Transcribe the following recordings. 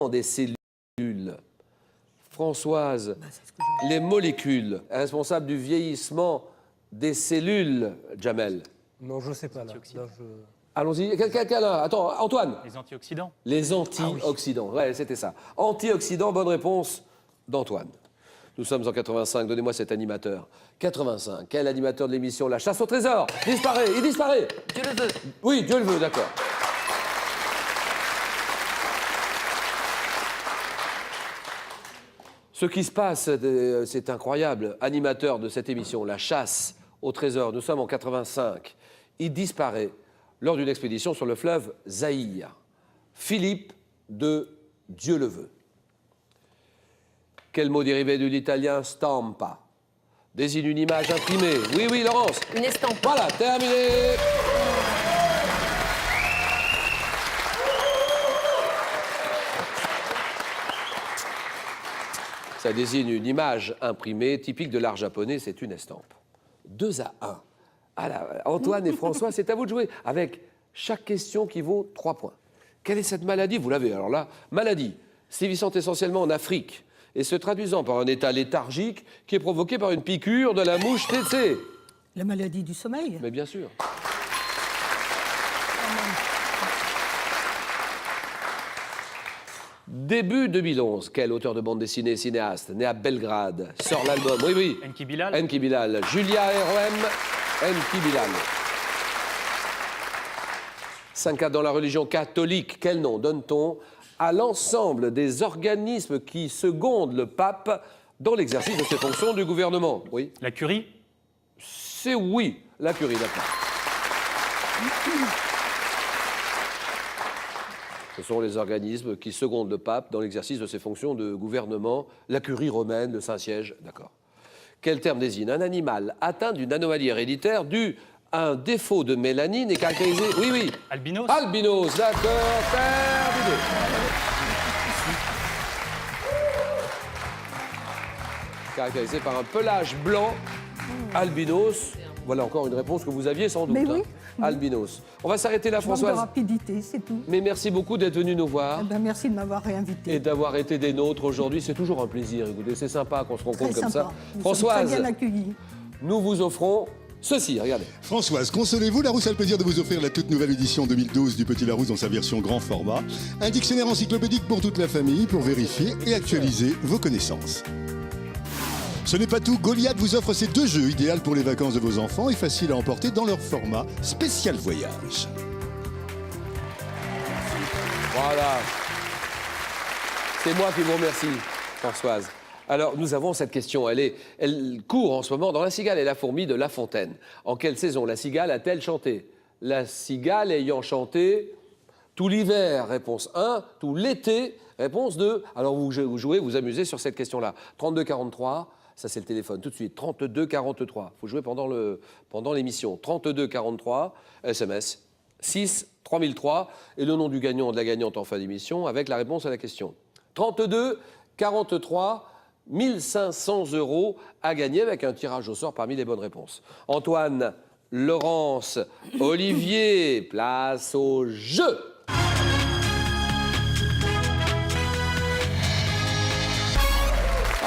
des cellules. Françoise, les molécules responsables du vieillissement des cellules, Jamel. Non, je ne sais pas là. Allons-y, quelqu'un là. Attends, Antoine. Les antioxydants. Les antioxydants, ouais, c'était ça. Antioxydants, bonne réponse d'Antoine. Nous sommes en 85, donnez-moi cet animateur. 85, quel animateur de l'émission La Chasse au Trésor? Disparaît, il disparaît. Dieu le veut. Oui, Dieu le veut, d'accord. Ce qui se passe, c'est incroyable. Animateur de cette émission, La Chasse au Trésor, nous sommes en 85. Il disparaît lors d'une expédition sur le fleuve Zaïre. Philippe de Dieu le veut. Quel mot dérivé de l'italien stampa désigne une image imprimée? Oui, oui, Laurence. Une estampe. Voilà, terminé. Ça désigne une image imprimée typique de l'art japonais, c'est une estampe. 2-1. Alors, Antoine et François, c'est à vous de jouer avec chaque question qui vaut 3 points. Quelle est cette maladie? Vous l'avez, alors là, maladie sévissant essentiellement en Afrique et se traduisant par un état léthargique qui est provoqué par une piqûre de la mouche tsetse. La maladie du sommeil. Mais bien sûr. Début 2011, quel auteur de bande dessinée et cinéaste, né à Belgrade, sort l'album? Oui, oui. Enki Bilal. Enki Bilal. Julia R.O.M. Enki Bilal. 5 dans la religion catholique. Quel nom donne-t-on à l'ensemble des organismes qui secondent le pape dans l'exercice de ses fonctions du gouvernement? Oui. La Curie. C'est oui, la Curie, d'accord. Ce sont les organismes qui secondent le pape dans l'exercice de ses fonctions de gouvernement. La Curie romaine, le Saint-Siège, d'accord. Quel terme désigne un animal atteint d'une anomalie héréditaire due à un défaut de mélanine et caractérisé... Oui, oui. Albinos. Albinos, d'accord, terminé. Caractérisé par un pelage blanc, albinos. Voilà encore une réponse que vous aviez sans doute. Mais oui. Albinos. On va s'arrêter là, Je manque de Françoise. rapidité, c'est tout. Mais merci beaucoup d'être venu nous voir. Eh ben, merci de m'avoir réinvité. Et d'avoir été des nôtres aujourd'hui. C'est toujours un plaisir. Écoutez, c'est sympa qu'on se rencontre Très comme sympa. ça. Nous Françoise, sommes très bien accueillis. nous vous offrons ceci, regardez. Françoise, consolez-vous, Larousse a le plaisir de vous offrir la toute nouvelle édition 2012 du Petit Larousse dans sa version grand format. Un dictionnaire encyclopédique pour toute la famille pour vérifier et actualiser vos connaissances. Ce n'est pas tout, Goliath vous offre ces 2 jeux idéaux pour les vacances de vos enfants et faciles à emporter dans leur format spécial voyage. Voilà. C'est moi qui vous remercie, Françoise. Alors, nous avons cette question. Elle court en ce moment dans La Cigale et la fourmi de La Fontaine. En quelle saison la cigale a-t-elle chanté? La cigale ayant chanté tout l'hiver, réponse 1, tout l'été, réponse 2. Alors, vous jouez, vous amusez sur cette question-là. 32-43, ça c'est le téléphone, tout de suite. 32-43, il faut jouer pendant l'émission. 32-43, SMS, 6 3003, et le nom du gagnant ou de la gagnante en fin d'émission avec la réponse à la question. 32-43, 1500 € à gagner avec un tirage au sort parmi les bonnes réponses. Antoine, Laurence, Olivier, place au jeu.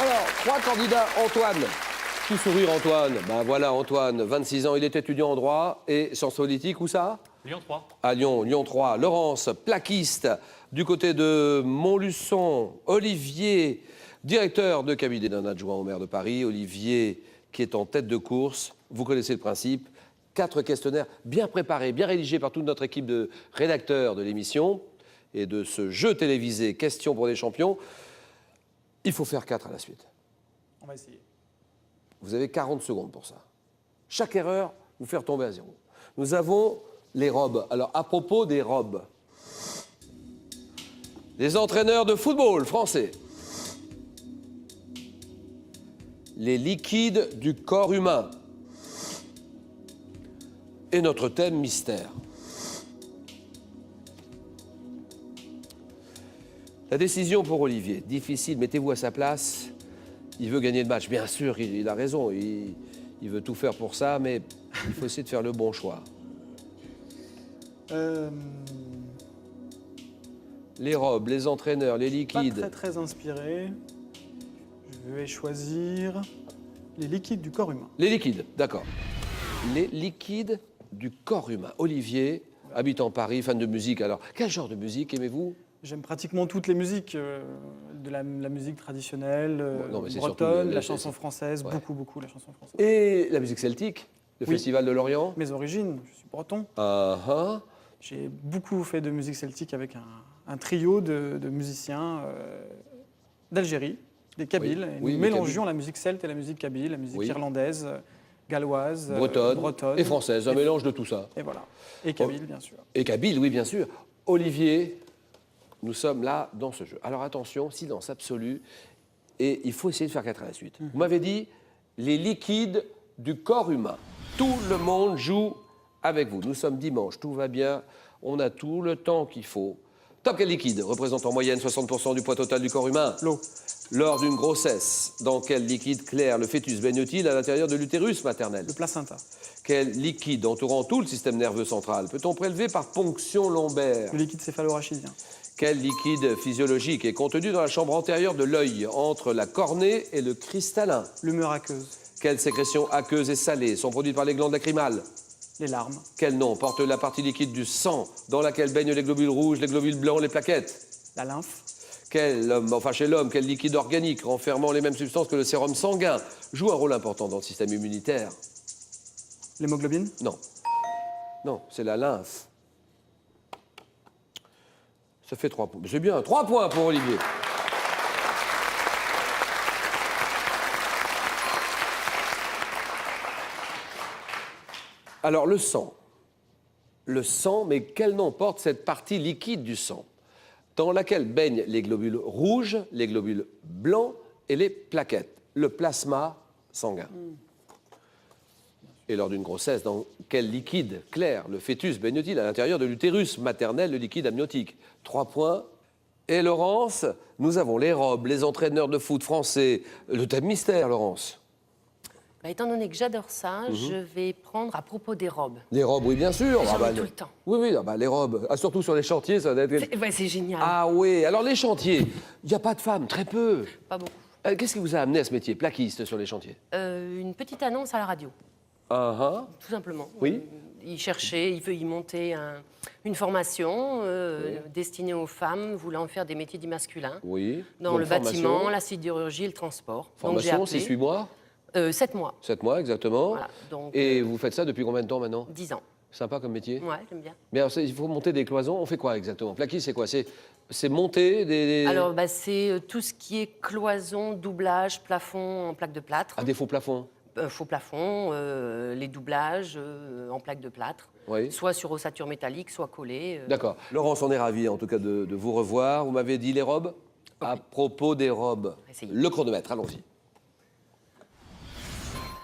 Alors, 3 candidats. Antoine, tout sourire Antoine. Ben voilà Antoine, 26 ans, il est étudiant en droit et sciences politiques, où ça? Lyon 3. À Lyon, Lyon 3. Laurence, plaquiste, du côté de Montluçon. Olivier, directeur de cabinet d'un adjoint au maire de Paris. Olivier, qui est en tête de course. Vous connaissez le principe. 4 questionnaires bien préparés, bien rédigés par toute notre équipe de rédacteurs de l'émission et de ce jeu télévisé Questions pour des champions. Il faut faire 4 à la suite. On va essayer. Vous avez 40 secondes pour ça. Chaque erreur, vous faire tomber à 0. Nous avons les robes. Alors, à propos des robes, les entraîneurs de football français, les liquides du corps humain et notre thème mystère. La décision pour Olivier, difficile, mettez-vous à sa place. Il veut gagner le match, bien sûr, il a raison, il veut tout faire pour ça, mais il faut essayer de faire le bon choix. Les robes, les entraîneurs, les Pas liquides. très inspiré. Je vais choisir les liquides du corps humain. Les liquides, d'accord. Les liquides du corps humain. Olivier, habitant Paris, fan de musique. Alors, quel genre de musique aimez-vous? J'aime pratiquement toutes les musiques, de la musique traditionnelle, non, mais c'est surtout bretonne, le- la chanson française, ouais. beaucoup la chanson française. Et la musique celtique? Le Oui. Festival de l'Orient? Mes origines, je suis breton. Ah ah. J'ai beaucoup fait de musique celtique avec un trio de musiciens d'Algérie, des Kabyles. Oui, Et oui, nous les mélangions la musique celte et la musique kabyle, la musique Oui. irlandaise, galloise, Bretonne et française, un mélange de tout ça. Et voilà. Et kabyle, bien sûr. Et kabyle, oui, bien sûr. Olivier, nous sommes là dans ce jeu. Alors attention, silence absolu. Et il faut essayer de faire 4 à la suite. Vous m'avez dit les liquides du corps humain. Tout le monde joue avec vous. Nous sommes dimanche, tout va bien. On a tout le temps qu'il faut. Top, quel liquide représente en moyenne 60% du poids total du corps humain? L'eau. Lors d'une grossesse, dans quel liquide clair le fœtus baigne-t-il à l'intérieur de l'utérus maternel? Le placenta. Quel liquide entourant tout le système nerveux central peut-on prélever par ponction lombaire? Le liquide céphalorachidien. Quel liquide physiologique est contenu dans la chambre antérieure de l'œil, entre la cornée et le cristallin? L'humeur aqueuse. Quelles sécrétions aqueuses et salées sont produites par les glandes lacrymales? Les larmes. Quel nom porte la partie liquide du sang dans laquelle baignent les globules rouges, les globules blancs, les plaquettes? La lymphe. Chez l'homme, quel liquide organique renfermant les mêmes substances que le sérum sanguin joue un rôle important dans le système immunitaire? L'hémoglobine. Non. Non, c'est la lymphe. Ça fait 3 points. C'est bien, 3 points pour Olivier. Alors, le sang. Le sang, mais quel nom porte cette partie liquide du sang dans laquelle baignent les globules rouges, les globules blancs et les plaquettes? Le plasma sanguin. Et lors d'une grossesse, dans quel liquide clair le fœtus baigne-t-il à l'intérieur de l'utérus maternel, le liquide amniotique? 3 points. Et Laurence, nous avons les robes, les entraîneurs de foot français. Le thème mystère, Laurence. Bah, étant donné que j'adore ça, je vais prendre à propos des robes. Les robes, oui, bien sûr. J'en mets tout le temps. Oui, oui, les robes. Ah, surtout sur les chantiers, ça doit être... C'est génial. Ah oui, alors les chantiers, il n'y a pas de femmes, très peu. Pas beaucoup. Qu'est-ce qui vous a amené à ce métier, plaquiste sur les chantiers? Une petite annonce à la radio, Ah ah. tout simplement. Oui. Il cherchait, il montait une formation destinée aux femmes voulant faire des métiers dits masculins. Oui. Dans Donc, le formation. bâtiment, la sidérurgie et le transport. Formation, Donc j'ai 6-8 mois, appelé. 7 mois, 7 mois exactement. Voilà, donc, Et vous faites ça depuis combien de temps maintenant? 10 ans. Sympa comme métier. Ouais, j'aime bien. Mais alors, il faut monter des cloisons. On fait quoi exactement? Plaquiste, c'est quoi? C'est monter des... Alors, bah, c'est tout ce qui est cloison, doublage, plafond en plaque de plâtre. Ah, des faux plafonds. Faux plafond, les doublages en plaque de plâtre. Oui. Soit sur ossature métallique, soit collé. D'accord. Laurence, on est ravis en tout cas de vous revoir. Vous m'avez dit les robes? À propos des robes, Essayez. le chronomètre, allons-y.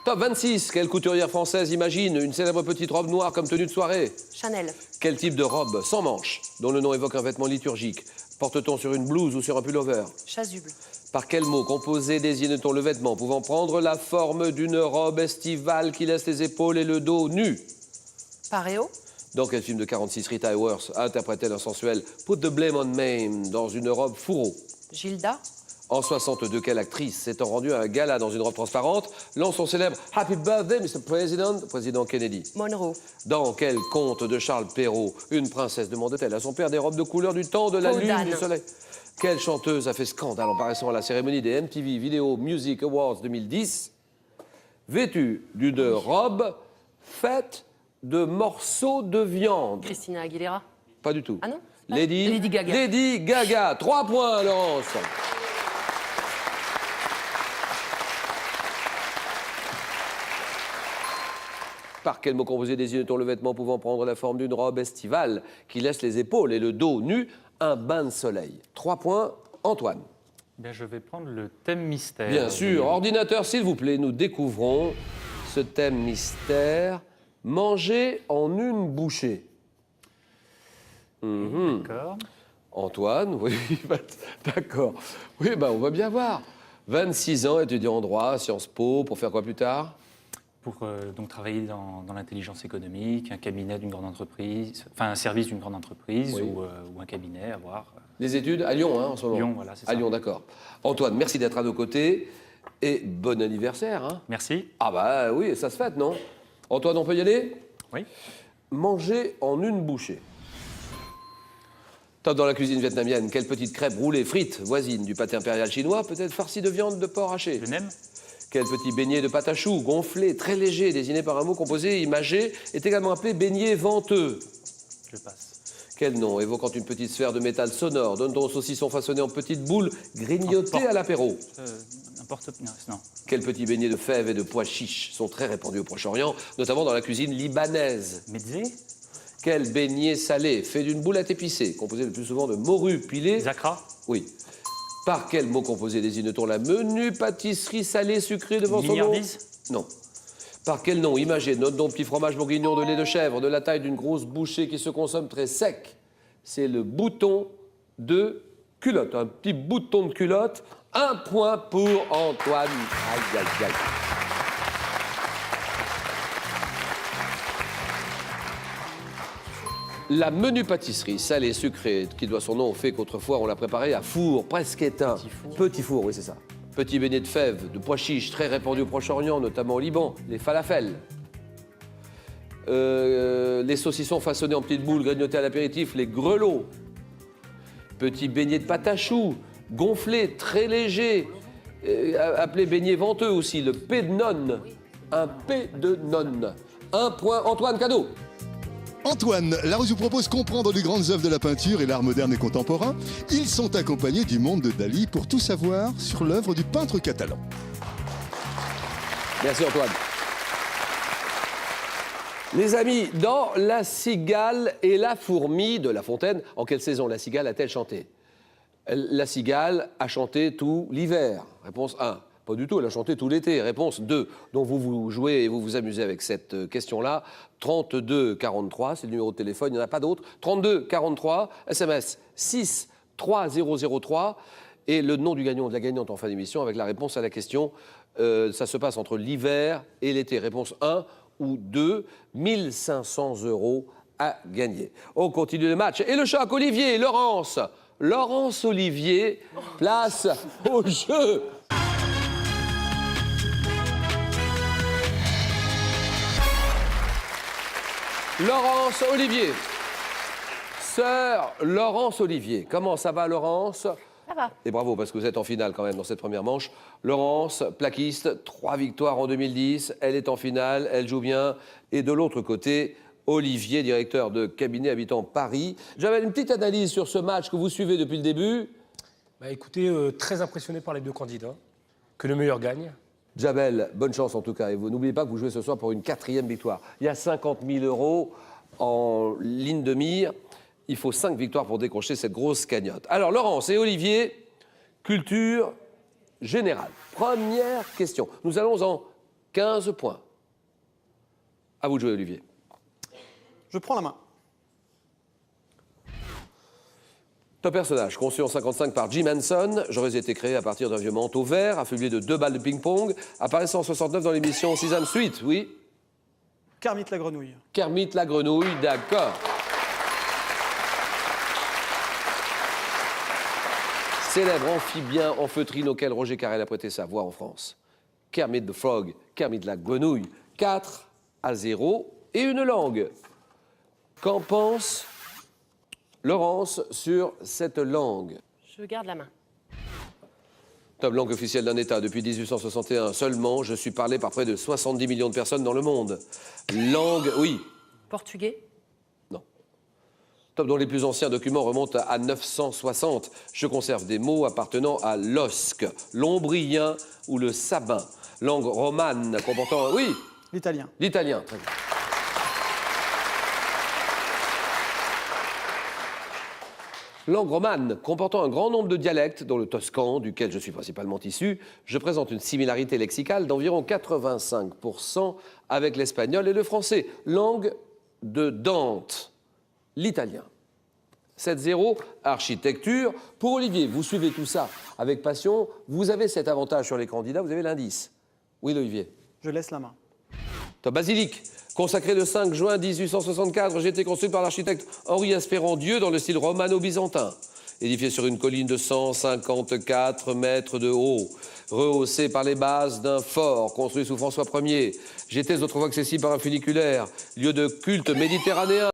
Top 26, quelle couturière française imagine une célèbre petite robe noire comme tenue de soirée? Chanel, Quel type de robe sans manches, dont le nom évoque un vêtement liturgique, porte-t-on sur une blouse ou sur un pullover? chasuble, Par quel mot composé désigne-t-on le vêtement pouvant prendre la forme d'une robe estivale qui laisse les épaules et le dos nus? paréo, Dans quel film de 46 Rita Hayworth interprète-t-elle un sensuel Put the blame on me dans une robe fourreau? Gilda, En 62, quelle actrice s'étant rendue à un gala dans une robe transparente lance son célèbre Happy Birthday, Mr. President, président Kennedy? Monroe, Dans quel conte de Charles Perrault une princesse demande-t-elle à son père des robes de couleur du temps, de la Peau lune, d'âne. du soleil? Quelle chanteuse a fait scandale en paraissant à la cérémonie des MTV Video Music Awards 2010, vêtue d'une robe faite de morceaux de viande? Christina Aguilera. Pas du tout. Ah non? Lady Gaga. Lady Gaga. 3 points, Laurence. Par quel mot composé désigne-t-on le vêtement pouvant prendre la forme d'une robe estivale qui laisse les épaules et le dos nus? Un bain de soleil. 3 points, Antoine. Bien, je vais prendre le thème mystère. Bien sûr. Ordinateur, s'il vous plaît, nous découvrons ce thème mystère. Manger en une bouchée. D'accord. Antoine, oui, d'accord. Oui, on va bien voir. 26 ans, étudiant en droit à Sciences Po, pour faire quoi plus tard? Pour donc travailler dans l'intelligence économique, un cabinet d'une grande entreprise, enfin un service d'une grande entreprise Oui. ou un cabinet à voir. Les études à Lyon, hein, en ce moment. Lyon, voilà, c'est ça. À Lyon, d'accord. Antoine, merci d'être à nos côtés. Et bon anniversaire. Hein. Merci. Ah bah oui, ça se fête, non? Antoine, on peut y aller? Oui. Manger en une bouchée. Top dans la cuisine vietnamienne, quelle petite crêpe roulée frite, voisine du pâté impérial chinois, peut-être farcie de viande de porc haché. Je n'aime. Quel petit beignet de pâte à choux, gonflé, très léger, désigné par un mot composé, imagé, est également appelé beignet venteux. Je passe. Quel nom, évoquant une petite sphère de métal sonore, donne au saucisson façonné en petites boules, grignotées à l'apéro. N'importe. Non. Quels petits beignets de fèves et de pois chiches sont très répandus au Proche-Orient, notamment dans la cuisine libanaise. Mezzé. Quel beignet salé, fait d'une boulette épicée, composé le plus souvent de morue pilée. Zakra. Oui. Par quel mot composé désigne-t-on la menue pâtisserie salée sucrée devant son nom? Mignardise. Non. Par quel nom imagé notre don petit fromage bourguignon de lait de chèvre de la taille d'une grosse bouchée qui se consomme très sec? C'est le bouton de culotte, un petit bouton de culotte. 1 point pour Antoine. Aïe, aïe, aïe. La menue pâtisserie salée sucrée, qui doit son nom au fait qu'autrefois on l'a préparée à four presque éteint. Petit four, oui c'est ça. Petit beignet de fèves, de pois chiches, très répandu au Proche-Orient, notamment au Liban, les falafels. Les saucissons façonnés en petites boules grignotés à l'apéritif, les grelots. Petit beignet de pâte à choux, gonflé, très léger, appelé beignet venteux aussi, le P de nonne. Un P de nonne. 1 point, Antoine, cadeau. Antoine, Larousse vous propose comprendre les grandes œuvres de la peinture et l'art moderne et contemporain. Ils sont accompagnés du monde de Dali pour tout savoir sur l'œuvre du peintre catalan. Merci Antoine. Les amis, dans La Cigale et la fourmi de La Fontaine, en quelle saison La Cigale a-t-elle chanté? La Cigale a chanté tout l'hiver. Réponse 1. Pas du tout, elle a chanté tout l'été. Réponse 2. Donc vous jouez et vous vous amusez avec cette question-là. 32 43, c'est le numéro de téléphone, il n'y en a pas d'autre. 32 43, SMS 6 3003 et le nom du gagnant ou de la gagnante en fin d'émission avec la réponse à la question. Ça se passe entre l'hiver et l'été. Réponse 1 ou 2, 1500 € à gagner. On continue le match. Et le choc, Olivier, Laurence. Laurence Olivier, place au jeu. Laurence Olivier. Sœur Laurence Olivier. Comment ça va, Laurence? Ça va. Et bravo, parce que vous êtes en finale quand même dans cette première manche. Laurence, plaquiste, 3 victoires en 2010. Elle est en finale, elle joue bien. Et de l'autre côté, Olivier, directeur de cabinet habitant Paris. J'avais une petite analyse sur ce match que vous suivez depuis le début. Bah écoutez, très impressionné par les deux candidats. Que le meilleur gagne. Jabel, bonne chance en tout cas. Et vous n'oubliez pas que vous jouez ce soir pour une 4e victoire. Il y a 50 000 € en ligne de mire. Il faut 5 victoires pour décrocher cette grosse cagnotte. Alors, Laurence et Olivier, culture générale. Première question. Nous allons en 15 points. À vous de jouer, Olivier. Je prends la main. Top personnage, conçu en 55 par Jim Henson, j'aurais été créé à partir d'un vieux manteau vert, affublé de 2 balles de ping-pong, apparaissant en 69 dans l'émission Sesame Street, oui. Kermit la grenouille. Kermit la grenouille, d'accord. Célèbre amphibien en feutrine auquel Roger Carrel a prêté sa voix en France. Kermit the Frog, Kermit la grenouille, 4-0 et une langue. Qu'en pense Laurence sur cette langue? Je garde la main. Top langue officielle d'un État depuis 1861 seulement, je suis parlé par près de 70 millions de personnes dans le monde. Langue, oui. Portugais. Non. Top dont les plus anciens documents remontent à 960. Je conserve des mots appartenant à l'osque, l'ombrien ou le sabin. Langue romane comportant, oui. L'italien. L'italien, très bien. Langue romane comportant un grand nombre de dialectes, dont le toscan, duquel je suis principalement issu, je présente une similarité lexicale d'environ 85% avec l'espagnol et le français. Langue de Dante, l'italien. 7-0, architecture. Pour Olivier, vous suivez tout ça avec passion. Vous avez cet avantage sur les candidats, vous avez l'indice. Oui, Olivier. Je laisse la main. Top basilique, consacré le 5 juin 1864, j'ai été construit par l'architecte Henri Aspérand-Dieu dans le style romano-byzantin. édifié sur une colline de 154 mètres de haut, rehaussé par les bases d'un fort construit sous François Ier. J'étais autrefois accessible par un funiculaire, lieu de culte méditerranéen.